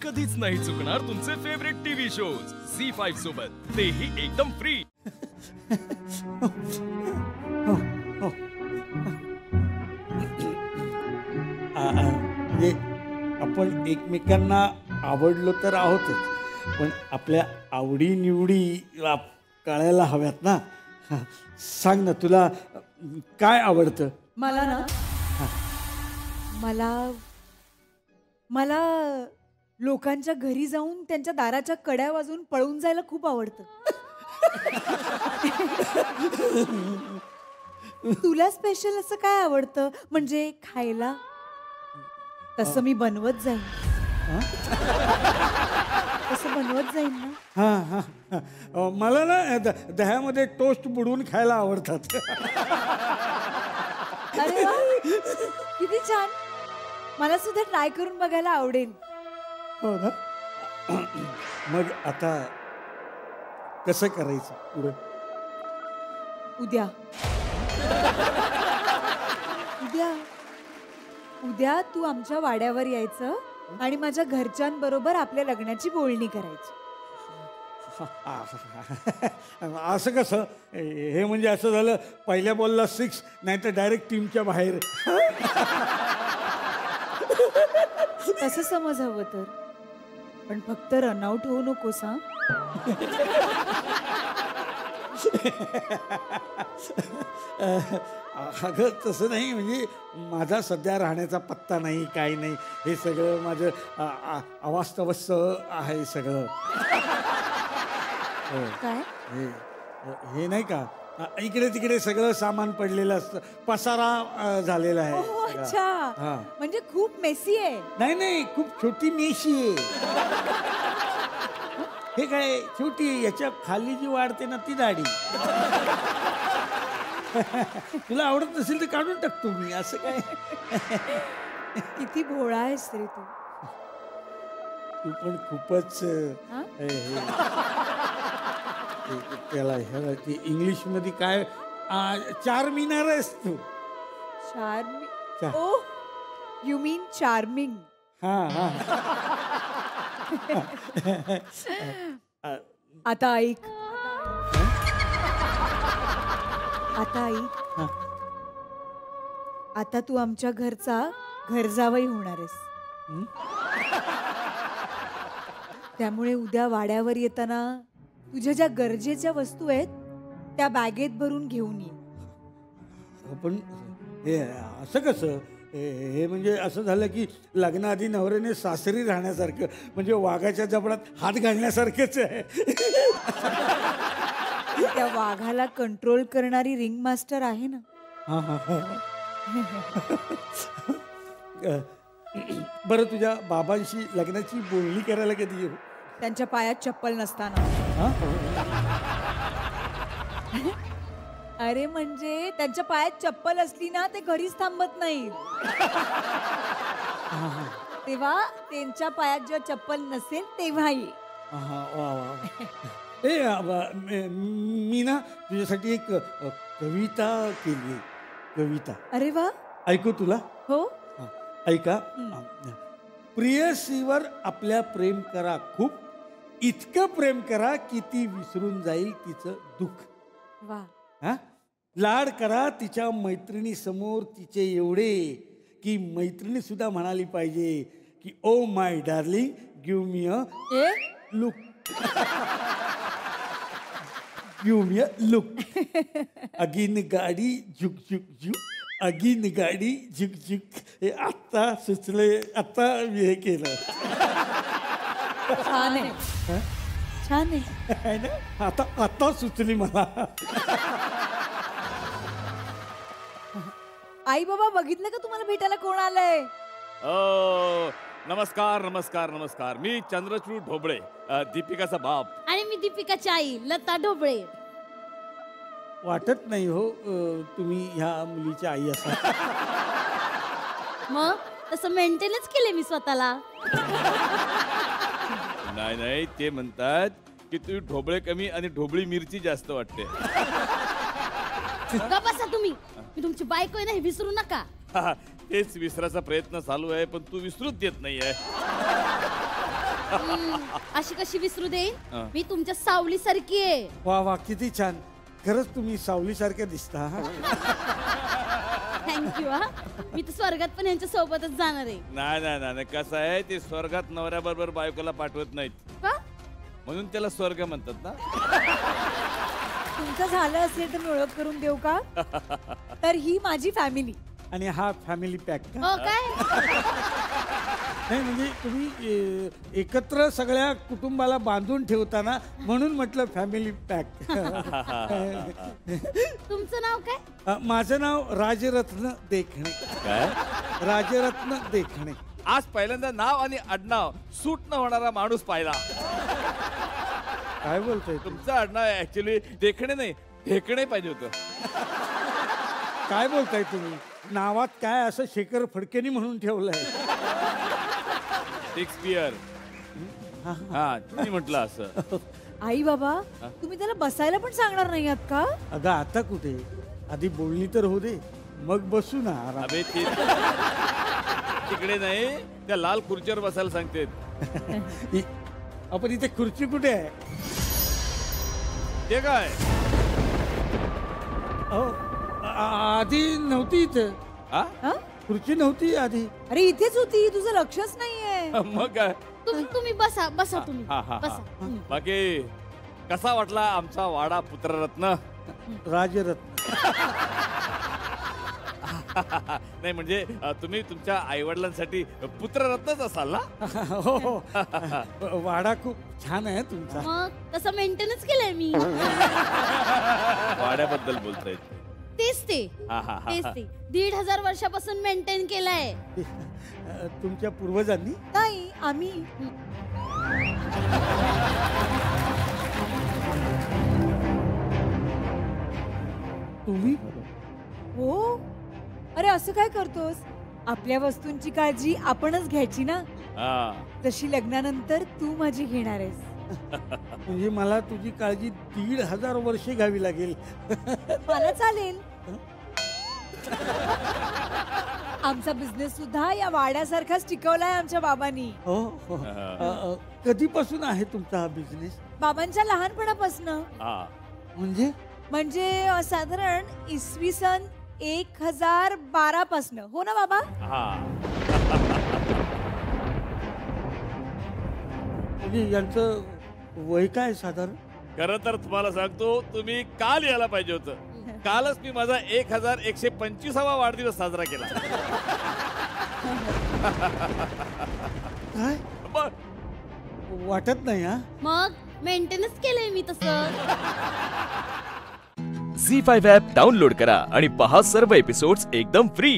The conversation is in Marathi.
कधीच नाही चुकणार तुमचे फेवरेट टीव्ही शोज झी5 सोबत, तेही एकदम फ्री. म्हणजे आपण एकमेकांना आवडलो तर आहोतच, पण आपल्या आवडी निवडी कळायला हव्यात ना. सांग ना, तुला काय आवडतं? मला ना मला लोकांच्या घरी जाऊन त्यांच्या दाराच्या कड्या वाजवून पळून जायला खूप आवडतं. तुला स्पेशल असं काय आवडतं म्हणजे खायला? तसं मी बनवत जाईन. तसं बनवत जाईन ना. मला ना दह्यामध्ये टोस्ट बुडवून खायला आवडतात. अरे वा, किती छान. मला सुद्धा ट्राय करून बघायला आवडेल. हो ना. मग आता कसं करायचं पुढे? उद्या तू आमच्या वाड्यावर यायचं आणि माझ्या घरच्यांबरोबर आपल्या लग्नाची बोलणी करायची. असं कसं? हे म्हणजे असं झालं, पहिल्या बॉलला 6 नाही तर डायरेक्ट टीमच्या बाहेर. तसं समज हवं तर, पण फक्त रनआउट होऊ नकोस. अगं तसं नाही, म्हणजे माझा सध्या राहण्याचा पत्ता नाही, काही नाही. हे सगळं माझं अवास्तवस्थ आहे सगळं. काय हे नाही का, इकडे तिकडे सगळं सामान पडलेलं असतं, पसारा झालेला आहे. अच्छा, म्हणजे खूप मेसी आहे. नाही, खूप छोटी मेशी आहे. हे काय छोटी, याच्या खाली जी वाढते ना ती दाढी. तुला आवडत नसेल तर काढून टाकतो मी, असं काय. किती भोळा आहेस रे तू. तू पण खूपच त्याला इंग्लिश मध्ये काय चार्मिनार आहेस तू. ओ यू मीन चार्मिंग. आता ऐक, आता तू आमच्या घरचा घरजावई होणार आहेस. त्यामुळे उद्या वाड्यावर येताना तुझ्या ज्या गरजेच्या वस्तू आहेत त्या बॅगेत भरून घेऊन ये. पण हे असं कसं? हे म्हणजे असं झालं की लग्नाआधी नवऱ्याने सासरी राहण्यासारखं, म्हणजे वाघाच्या जबडात हात घालण्यासारखेच आहे. त्या वाघाला कंट्रोल करणारी रिंग मास्टर आहे ना. बरं, तुझ्या बाबांशी लग्नाची बोलणी करायला कधी येऊ? त्यांच्या पायात चप्पल नसताना. अरे म्हणजे त्यांच्या पायात चप्पल असली ना ते घरीच थांबत नाही. तेव्हा त्यांच्या पायात जेव्हा चप्पल नसेल तेव्हा ये. मी ना तुझ्यासाठी एक कविता केली आहे. कविता. अरे वा, ऐकू तुला? हो ऐका. प्रियसीवर आपल्या प्रेम करा खूप, इतकं प्रेम करा की ती विसरून जाईल तिचं दुःख. वा. लाड करा तिच्या मैत्रिणी समोर तिचे एवढे की मैत्रिणी सुद्धा म्हणाली पाहिजे की oh my darling give me a look. Give me a look. Again गाडी झुक झुक झुक, अगीन गाडी झुक झुक. हे आत्ता सुचले, आत्ता मी हे केलं. छान आहे, छान आहे ना. आता सुचली मला. आई बाबा बघितलं का तुम्हाला भेटायला कोण आलंय? नमस्कार नमस्कार नमस्कार. मी चंद्रचूड ढोबळे, दीपिकाचा बाप. आणि मी दीपिकाची आई लता ढोबळे. वाटत नाही हो तुम्ही ह्या मुलीची आई असा. मग तसं मेंटेनच केले मी स्वतःला. नाही, ते म्हणतात की तू ढोबळे कमी आणि ढोबळी मिरची जास्त वाटते. बसा तुम्ही, मी तुमची बायको आहे ना, हे विसरू नका. तेच विसरायचा प्रयत्न चालू आहे, पण तू विसरूच देत नाहीये. अशी कशी विसरू देईन मी तुमच्या सावली सारखी आहे. वा वा किती छान. खरंच तुम्ही सावलीसारख्या दिसता हा. थँक्यू हा. मी तर स्वर्गात पण यांच्या सोबतच जाणार आहे. नाही नाही नाही कसं आहे ते स्वर्गात नवऱ्याबरोबर बायकोला पाठवत नाहीत का? म्हणून त्याला स्वर्ग म्हणतात ना. तुमचं झालं असेल तर मी ओळख करून देऊ का? तर ही माझी फॅमिली. आणि हा फॅमिली पॅक का? हो काय? नाही म्हणजे तुम्ही एकत्र सगळ्या कुटुंबाला बांधून ठेवताना म्हणून म्हटलं फॅमिली पॅक. तुमचं नाव काय? माझं नाव राजरत्न देखणे. काय राजरत्न देखणे. आज पहिल्यांदा नाव आणि आडनाव सूट न होणारा माणूस पाहिला. काय बोलतोय तुमचं आडनाव ऍक्च्युली देखणे नाही ढेकणे पाहिजे होतं. काय बोलताय तुम्ही? नावात काय असं शेखर फडकेनी म्हणून ठेवलंय? शेक्सपियर. हा तुम्ही म्हटलं असं. आई बाबा तुम्ही त्याला बसायला पण सांगणार नाही आहात का? अगं आता कुठे, आधी बोलणी तर होऊ दे मग बसू ना आराम. अबे तिकडे नाही त्या लाल खुर्चीवर बसायला सांगतेत. आपण इथे खुर्ची कुठे आहे? ते काय अहो, आधी नव्हती इथं. हा? हा? खुर्ची नव्हती आधी. अरे इथेच होती, तुझं लक्षच नाहीये. मग काय तुम्ही बसा बसा तुम्ही हा, हा, हा. बसा. बाकी कसा वाटला आमचा वाडा पुत्ररत्न? राजरत्न. नाही म्हणजे तुम्ही तुमच्या आई वडिलांसाठी पुत्ररत्नच असाल ना. हो हो. वाडा खूप छान आहे तुमचा. मग तसं मेंटेनच केलंय मी. वाड्याबद्दल बोलतायत. तेच ते हा, हा, हा, तेच हा. ते 1500 वर्षापासून मेंटेन केलंय. तुमच्या पूर्वजांनी. नाही आम्ही. तुम्ही हो. अरे असं काय करतोस? आपल्या वस्तूंची काळजी आपणच घ्यायची ना. हा. जशी लग्नानंतर तू माझी घेणार आहेस. म्हणजे मला तुझी काळजी 1500 वर्षे घ्यावी लागेल. मला चालेल. आमचा बिझनेस सुद्धा या वाड्यासारखाच टिकवलाय आमच्या बाबांनी. हो हो. कधीपासून आहे तुमचा हा बिझनेस? बाबांच्या लहानपणापासून. हा. म्हणजे साधारण इसवी सन 1012 पासन. हो ना बाबा? हा. म्हणजे यांचं वय काय साधारण? खरं तर तुम्हाला सांगतो तुम्ही काल यायला पाहिजे होतं. कालच मी माझा 1125वा वाढदिवस साजरा केला. काय वाटत नाही हा. मग मेंटेनच केलंय मी तसं. झी5 ॲप डाउनलोड करा आणि पहा सर्व एपिसोड्स एकदम फ्री.